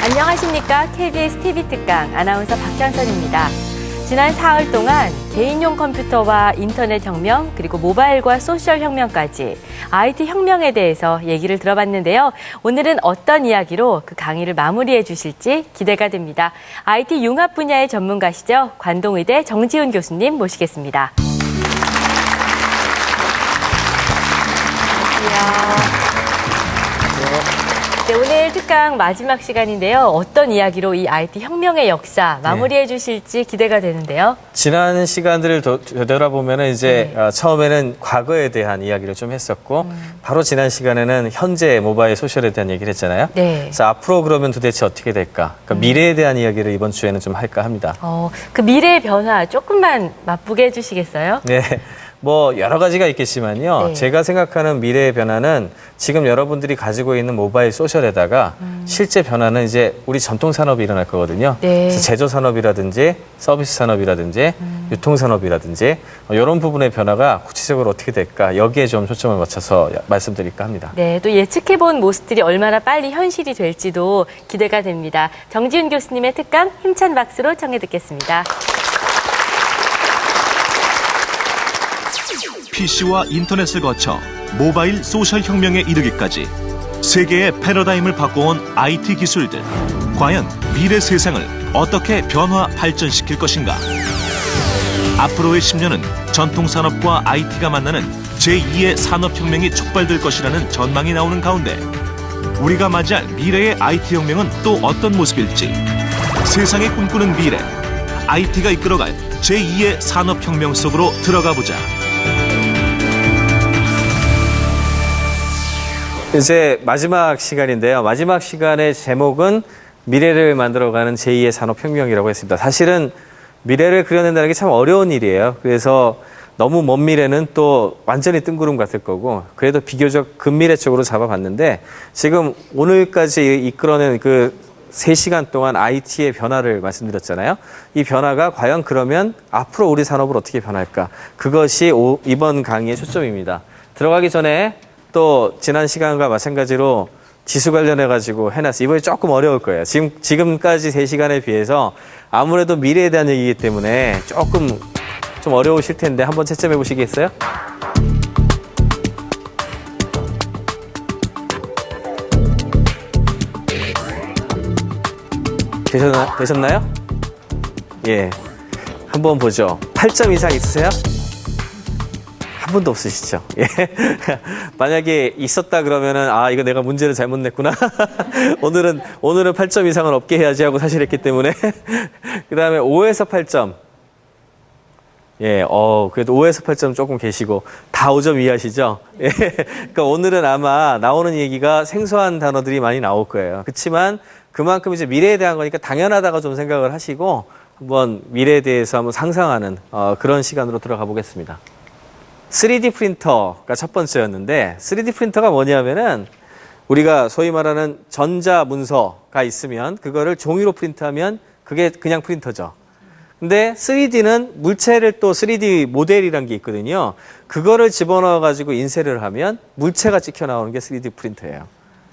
안녕하십니까. KBS TV 특강 아나운서 박향선입니다. 지난 사흘 동안 개인용 컴퓨터와 인터넷 혁명, 그리고 모바일과 소셜 혁명까지 IT 혁명에 대해서 얘기를 들어봤는데요. 오늘은 어떤 이야기로 그 강의를 마무리해 주실지 기대가 됩니다. IT 융합 분야의 전문가시죠. 관동의대 정지훈 교수님 모시겠습니다. 네, 오늘 특강 마지막 시간인데요. 어떤 이야기로 이 IT 혁명의 역사 마무리해 주실지 기대가 되는데요. 지난 시간들을 되돌아보면 이제 처음에는 과거에 대한 이야기를 좀 했었고 바로 지난 시간에는 현재 모바일 소셜에 대한 얘기를 했잖아요. 네. 그래서 앞으로 그러면 도대체 어떻게 될까? 그러니까 미래에 대한 이야기를 이번 주에는 좀 할까 합니다. 그 미래의 변화 조금만 맛보게 해주시겠어요? 네. 뭐 여러 가지가 있겠지만요. 네. 제가 생각하는 미래의 변화는 지금 여러분들이 가지고 있는 모바일 소셜에다가 실제 변화는 이제 우리 전통 산업이 일어날 거거든요. 네. 그래서 제조 산업이라든지 서비스 산업이라든지 유통 산업이라든지 이런 부분의 변화가 구체적으로 어떻게 될까? 여기에 좀 초점을 맞춰서 말씀드릴까 합니다. 네, 또 예측해본 모습들이 얼마나 빨리 현실이 될지도 기대가 됩니다. 정지훈 교수님의 특강 힘찬 박수로 청해 듣겠습니다. PC와 인터넷을 거쳐 모바일 소셜 혁명에 이르기까지 세계의 패러다임을 바꿔온 IT 기술들. 과연 미래 세상을 어떻게 변화 발전시킬 것인가? 앞으로의 10년은 전통산업과 IT가 만나는 제2의 산업혁명이 촉발될 것이라는 전망이 나오는 가운데 우리가 맞이할 미래의 IT 혁명은 또 어떤 모습일지. 세상이 꿈꾸는 미래, IT가 이끌어갈 제2의 산업혁명 속으로 들어가 보자. 이제 마지막 시간인데요. 마지막 시간의 제목은 미래를 만들어가는 제2의 산업혁명이라고 했습니다. 사실은 미래를 그려낸다는 게 참 어려운 일이에요. 그래서 너무 먼 미래는 또 완전히 뜬구름 같을 거고 그래도 비교적 근미래 쪽으로 잡아봤는데 지금 오늘까지 이끌어낸 그 3시간 동안 IT의 변화를 말씀드렸잖아요. 이 변화가 과연 그러면 앞으로 우리 산업을 어떻게 변할까? 그것이 이번 강의의 초점입니다. 들어가기 전에 또 지난 시간과 마찬가지로 지수 관련해가지고 해놨어요. 이번에 조금 어려울 거예요. 지금까지 3시간에 비해서 아무래도 미래에 대한 얘기이기 때문에 조금 좀 어려우실 텐데 한번 채점해 보시겠어요? 되셨나요? 예. 한번 보죠. 8점 이상 있으세요? 한 분도 없으시죠? 예. 만약에 있었다 그러면은, 이거 내가 문제를 잘못 냈구나. 오늘은 8점 이상은 없게 해야지 하고 사실 했기 때문에. 그 다음에 5에서 8점. 예, 그래도 5에서 8점 조금 계시고, 다 5점 이하시죠? 예. 그러니까 오늘은 아마 나오는 얘기가 생소한 단어들이 많이 나올 거예요. 그렇지만 그만큼 이제 미래에 대한 거니까 당연하다고 좀 생각을 하시고, 한번 미래에 대해서 한번 상상하는, 그런 시간으로 들어가 보겠습니다. 3D 프린터가 첫 번째였는데 3D 프린터가 뭐냐면은 우리가 소위 말하는 전자 문서가 있으면 그거를 종이로 프린트하면 그게 그냥 프린터죠. 근데 3D는 물체를 또 3D 모델이라는 게 있거든요. 그거를 집어넣어 가지고 인쇄를 하면 물체가 찍혀 나오는 게 3D 프린터예요.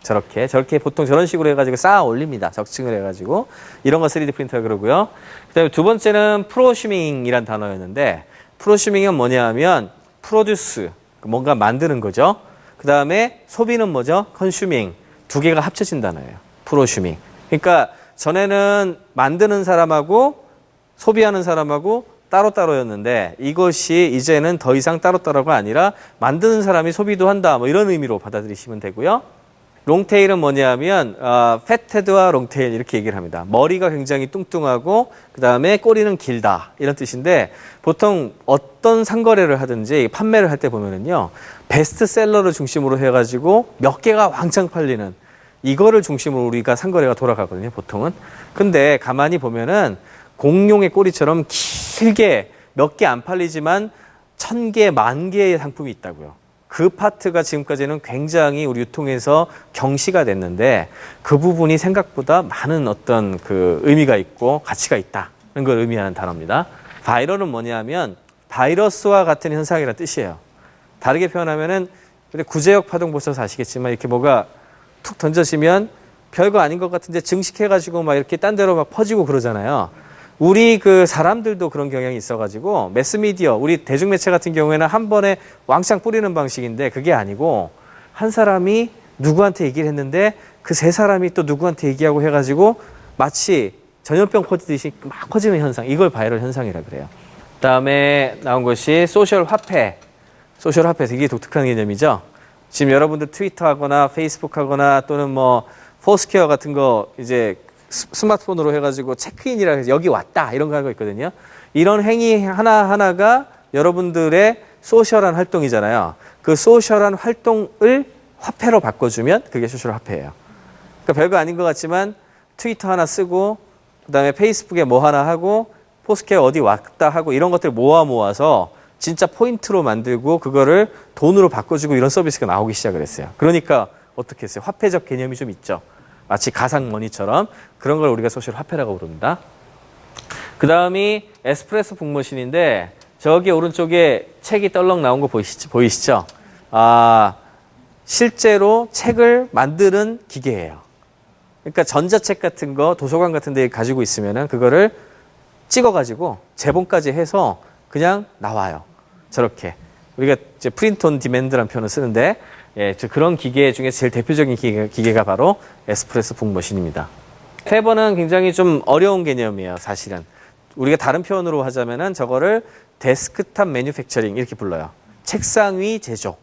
저렇게 보통 저런 식으로 해가지고 쌓아 올립니다. 적층을 해가지고 이런 거 3D 프린터 그러고요. 그다음에 두 번째는 프로슈밍이란 단어였는데 프로슈밍은 뭐냐 하면 프로듀스, 뭔가 만드는 거죠. 그 다음에 소비는 뭐죠? 컨슈밍. 두 개가 합쳐진 단어예요. 프로슈밍. 그러니까 전에는 만드는 사람하고 소비하는 사람하고 따로따로였는데 이것이 이제는 더 이상 따로따로가 아니라 만드는 사람이 소비도 한다. 뭐 이런 의미로 받아들이시면 되고요. 롱테일은 뭐냐면 패테드와 롱테일 이렇게 얘기를 합니다. 머리가 굉장히 뚱뚱하고 그 다음에 꼬리는 길다 이런 뜻인데 보통 어떤 상거래를 하든지 판매를 할 때 보면은요 베스트셀러를 중심으로 해가지고 몇 개가 왕창 팔리는 이거를 중심으로 우리가 상거래가 돌아가거든요 보통은. 근데 가만히 보면은 공룡의 꼬리처럼 길게 몇 개 안 팔리지만 1000개, 10,000개의 상품이 있다고요. 그 파트가 지금까지는 굉장히 우리 유통에서 경시가 됐는데 그 부분이 생각보다 많은 어떤 그 의미가 있고 가치가 있다는 걸 의미하는 단어입니다. 바이럴은 뭐냐면 바이러스와 같은 현상이라는 뜻이에요. 다르게 표현하면은 구제역 파동 보셔서 아시겠지만 이렇게 뭐가 툭 던져지면 별거 아닌 것 같은데 증식해가지고 막 이렇게 딴 데로 막 퍼지고 그러잖아요. 우리 그 사람들도 그런 경향이 있어가지고 매스미디어, 우리 대중매체 같은 경우에는 한 번에 왕창 뿌리는 방식인데 그게 아니고 한 사람이 누구한테 얘기를 했는데 그 세 사람이 또 누구한테 얘기하고 해가지고 마치 전염병 퍼지듯이 막 퍼지는 현상, 이걸 바이럴 현상이라 그래요. 그다음에 나온 것이 소셜 화폐. 소셜 화폐 되게 독특한 개념이죠. 지금 여러분들 트위터 하거나 페이스북 하거나 또는 뭐 포스퀘어 같은 거 이제 스마트폰으로 해가지고 체크인이라 해서 여기 왔다 이런 거 하는 거 있거든요. 이런 행위 하나하나가 여러분들의 소셜한 활동이잖아요. 그 소셜한 활동을 화폐로 바꿔주면 그게 소셜 화폐예요. 그러니까 별거 아닌 것 같지만 트위터 하나 쓰고 그다음에 페이스북에 뭐 하나 하고 포스퀘어 어디 왔다 하고 이런 것들 모아서 진짜 포인트로 만들고 그거를 돈으로 바꿔주고 이런 서비스가 나오기 시작을 했어요. 그러니까 어떻게 했어요? 화폐적 개념이 좀 있죠. 마치 가상머니처럼 그런 걸 우리가 소셜 화폐라고 부릅니다. 그 다음이 에스프레소 북머신인데 저기 오른쪽에 책이 떨렁 나온 거 보이시죠? 실제로 책을 만드는 기계예요. 그러니까 전자책 같은 거 도서관 같은 데 가지고 있으면은 그거를 찍어가지고 재본까지 해서 그냥 나와요. 저렇게. 우리가 이제 프린트 온 디맨드라는 표현을 쓰는데 예, 그런 기계 중에 제일 대표적인 기계가 바로 에스프레소 북머신입니다. 페버는 굉장히 좀 어려운 개념이에요, 사실은. 우리가 다른 표현으로 하자면은 저거를 데스크탑 매뉴팩처링 이렇게 불러요. 책상 위 제조.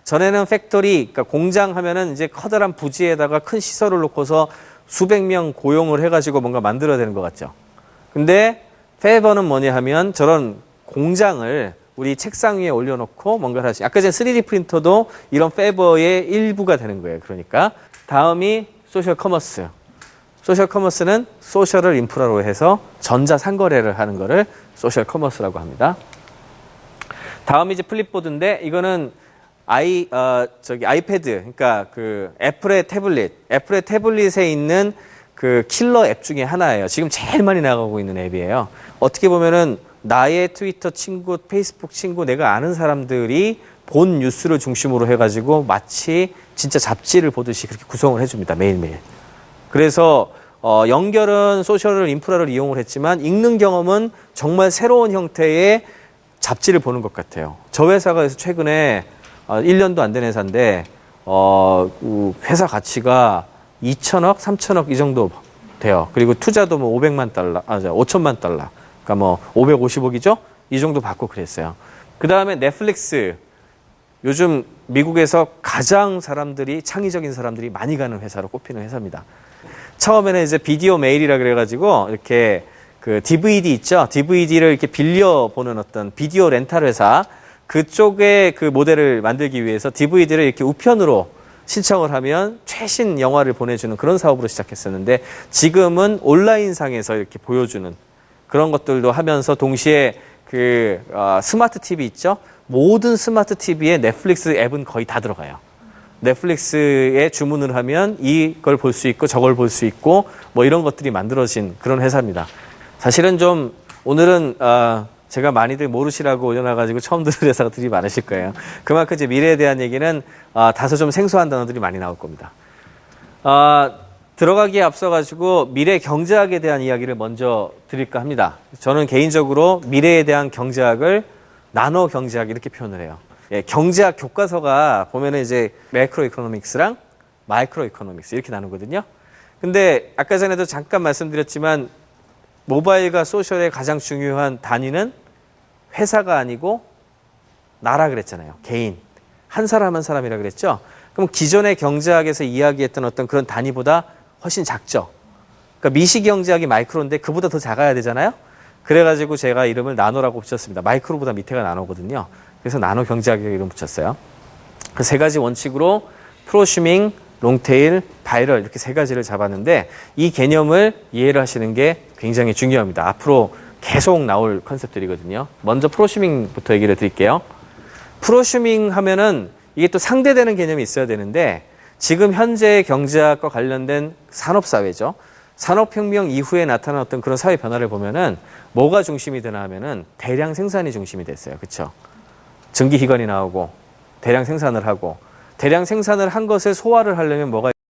전에는 팩토리, 그러니까 공장 하면은 이제 커다란 부지에다가 큰 시설을 놓고서 수백 명 고용을 해가지고 뭔가 만들어야 되는 것 같죠. 근데 페버는 뭐냐 하면 저런 공장을 우리 책상 위에 올려놓고 뭔가를 할 수, 아까 전에 3D 프린터도 이런 페버의 일부가 되는 거예요. 그러니까 다음이 소셜 커머스. 소셜 커머스는 소셜을 인프라로 해서 전자 상거래를 하는 거를 소셜 커머스라고 합니다. 다음이 이제 플립보드인데 이거는 아이패드, 그러니까 그 애플의 태블릿에 있는 그 킬러 앱 중에 하나예요. 지금 제일 많이 나가고 있는 앱이에요. 어떻게 보면은 나의 트위터 친구, 페이스북 친구, 내가 아는 사람들이 본 뉴스를 중심으로 해가지고 마치 진짜 잡지를 보듯이 그렇게 구성을 해줍니다. 매일매일. 그래서 연결은 소셜을 인프라를 이용을 했지만 읽는 경험은 정말 새로운 형태의 잡지를 보는 것 같아요. 저 회사가 그래서 최근에 1년도 안 된 회사인데 회사 가치가 2천억, 3천억 이 정도 돼요. 그리고 투자도 뭐 500만 달러, 5천만 달러. 그러니까 뭐 550억이죠? 이 정도 받고 그랬어요. 그 다음에 넷플릭스. 요즘 미국에서 가장 창의적인 사람들이 많이 가는 회사로 꼽히는 회사입니다. 처음에는 이제 비디오 메일이라 그래가지고 이렇게 그 DVD 있죠? DVD를 이렇게 빌려보는 어떤 비디오 렌탈 회사. 그쪽에 그 모델을 만들기 위해서 DVD를 이렇게 우편으로 신청을 하면 최신 영화를 보내주는 그런 사업으로 시작했었는데 지금은 온라인상에서 이렇게 보여주는 그런 것들도 하면서 동시에 그 스마트 TV 있죠? 모든 스마트 TV에 넷플릭스 앱은 거의 다 들어가요. 넷플릭스에 주문을 하면 이걸 볼 수 있고 저걸 볼 수 있고 뭐 이런 것들이 만들어진 그런 회사입니다. 사실은 좀 오늘은 제가 많이들 모르시라고 올려놔가지고 처음 들은 회사들이 많으실 거예요. 그만큼 이제 미래에 대한 얘기는 다소 좀 생소한 단어들이 많이 나올 겁니다. 들어가기에 앞서가지고 미래 경제학에 대한 이야기를 먼저 드릴까 합니다. 저는 개인적으로 미래에 대한 경제학을 나노 경제학 이렇게 표현을 해요. 예, 경제학 교과서가 보면은 이제 매크로 이코노믹스랑 마이크로 이코노믹스 이렇게 나누거든요. 근데 아까 전에도 잠깐 말씀드렸지만 모바일과 소셜의 가장 중요한 단위는 회사가 아니고 나라 그랬잖아요. 개인. 한 사람 한 사람이라 그랬죠. 그럼 기존의 경제학에서 이야기했던 어떤 그런 단위보다 훨씬 작죠. 그러니까 미시경제학이 마이크로인데 그보다 더 작아야 되잖아요. 그래가지고 제가 이름을 나노라고 붙였습니다. 마이크로보다 밑에가 나노거든요. 그래서 나노 경제학이라고 이름 붙였어요. 그 세 가지 원칙으로 프로슈밍, 롱테일, 바이럴 이렇게 세 가지를 잡았는데 이 개념을 이해를 하시는 게 굉장히 중요합니다. 앞으로 계속 나올 컨셉들이거든요. 먼저 프로슈밍부터 얘기를 드릴게요. 프로슈밍 하면은 이게 또 상대되는 개념이 있어야 되는데 지금 현재의 경제학과 관련된 산업사회죠. 산업혁명 이후에 나타난 어떤 그런 사회 변화를 보면은 뭐가 중심이 되나 하면은 대량 생산이 중심이 됐어요. 그렇죠? 증기기관이 나오고 대량 생산을 하고 대량 생산을 한 것을 소화를 하려면 뭐가